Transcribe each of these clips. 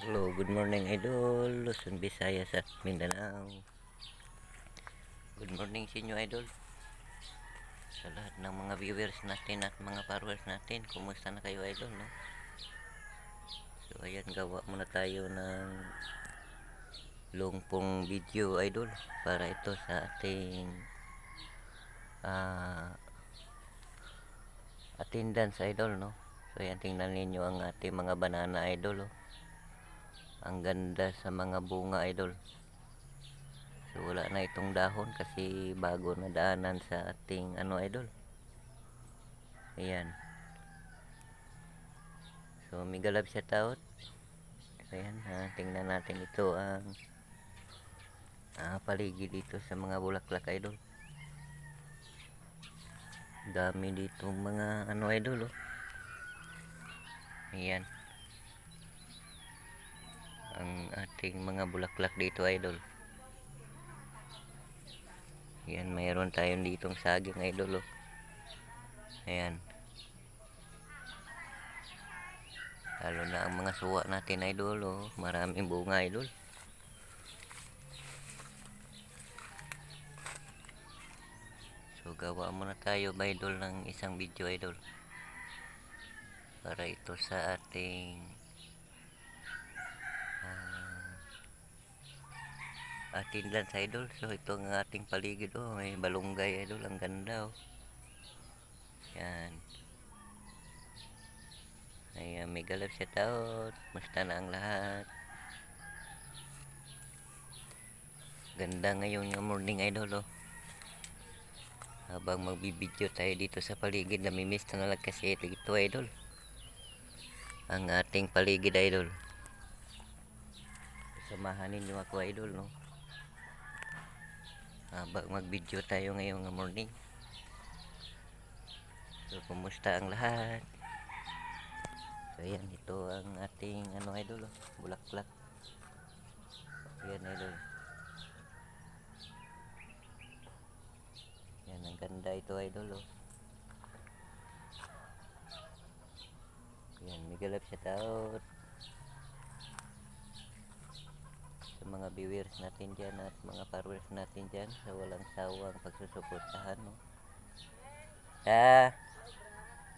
Hello, good morning idol, Luzon, Visayas at Mindanao. Good morning sa inyo idol. Sa lahat ng mga viewers natin at mga followers natin, kumusta na kayo idol, no? So ayan, gawa muna tayo ng long pong video idol para ito sa ating attendance idol, no? So ayan, tingnan ninyo ang ating mga banana idol, oh. Ang ganda sa mga bunga idol. So wala na itong dahon kasi bago na daanan sa ating idol. Ayan. So mega love shout out. So ayan, tingnan natin ito ang paligid dito sa mga bulaklak idol. Dami dito mga idol, oh. Ayan. Ang ating mga bulaklak dito idol. Ayan, mayroon tayong ditong saging idol, oh. Ayan. Lalo na ang mga suwa natin idol, oh. Maraming bunga idol. So gawa muna tayo ba idol ng isang video idol. Para ito sa ating attendance idol. So ito ang ating paligid, oh. May balunggay idol, ang ganda, oh. Yan. Ayan, mega love shout out. Musta na ang lahat? Ganda ngayon yung morning idol, oh. Habang magbibideo tayo dito sa paligid, namimiss na lang kasi ito idol. Ang ating paligid idol. Samahan ninyo ako idol, no? Habang magbideo tayo ngayong morning. So kumusta ang lahat? So ayan, ito ang ating idol, oh. Bulaklak. Ayan idol. Yan, ang ganda ito idol, oh. Yan, mega love shout out sa mga viewers natin dyan at mga followers natin dyan sa walang sawang pagsusuportahan, no?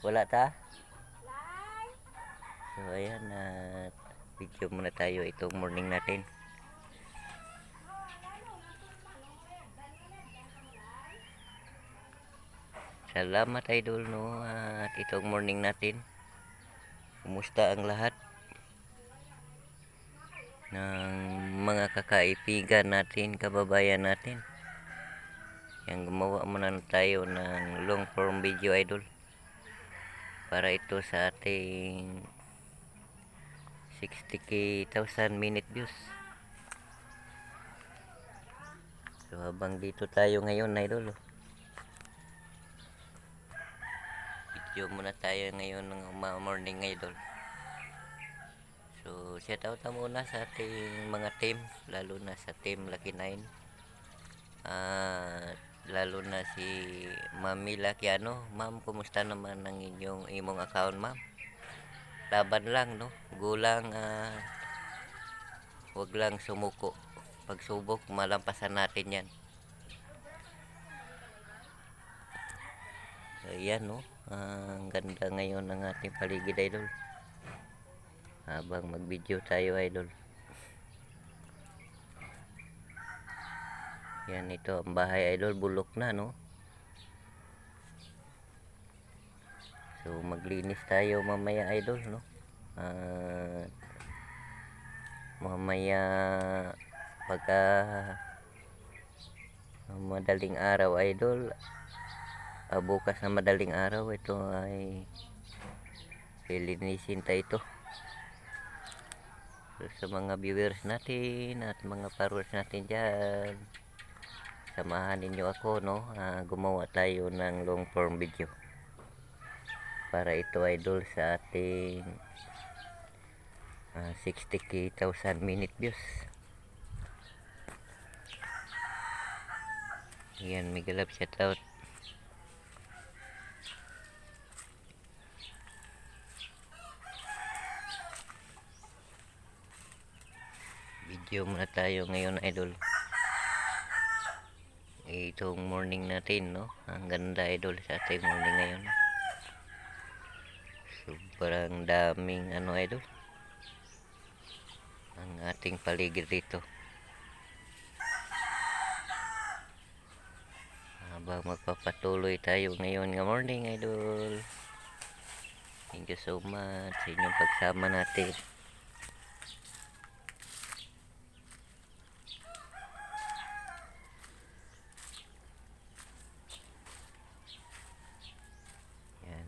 Wala ta? So ayan, video muna tayo itong morning natin. Salamat idol, no? At itong morning natin, kumusta ang lahat ng mga kakaibigan natin, kababayan natin? Yan, gumawa muna tayo ng long form video idol para ito sa ating 60,000 minute views. So habang dito tayo ngayon idol, oh. Video muna tayo ngayon ng morning idol. So shout out na muna sa ating mga team, lalo na sa team Lucky 9. Lalo na si Mami Lakiano. Ma'am, kumusta naman ang imong account, ma'am? Laban lang, no? Gulang, wag lang sumuko. Pagsubok, malampasan natin yan. So ayan, no? Ang ganda ngayon ng ating paligid idol. Habang mag-video tayo idol. Yan, ito ang bahay idol, bulok na, no? So maglinis tayo mamaya idol, no? Mamaya pagka madaling araw idol, bukas na madaling araw, ito ay lilinisin tayo ito. So, sa mga viewers natin at mga followers natin dyan, samahan ninyo ako, no? Gumawa tayo ng long form video para ito idol sa ating 60,000 minute views. Yan, mega love shout out. Video muna tayo ngayon idol. Itong morning natin, no? Ang ganda idol sa ating morning ngayon. Sobrang daming ano idol. Ang ating paligid dito. Habang magpapatuloy tayo ngayon ng morning idol. Thank you so much sa inyong pagsama natin. Yan,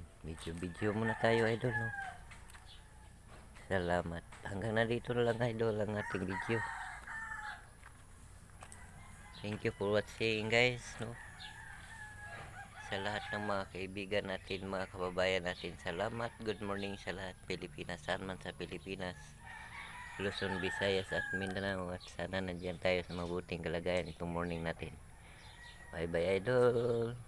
video muna tayo idol, no? Salamat. Hanggang na dito na lang idol ang ating video. Thank you for watching guys, no? Sa lahat ng mga kaibigan natin, mga kababayan natin, salamat. Good morning sa lahat Pilipinas, saan man sa Pilipinas, Luzon, Visayas at Mindanao, at sana nandiyan tayo sa mabuting kalagayan itong morning natin. Bye bye idol.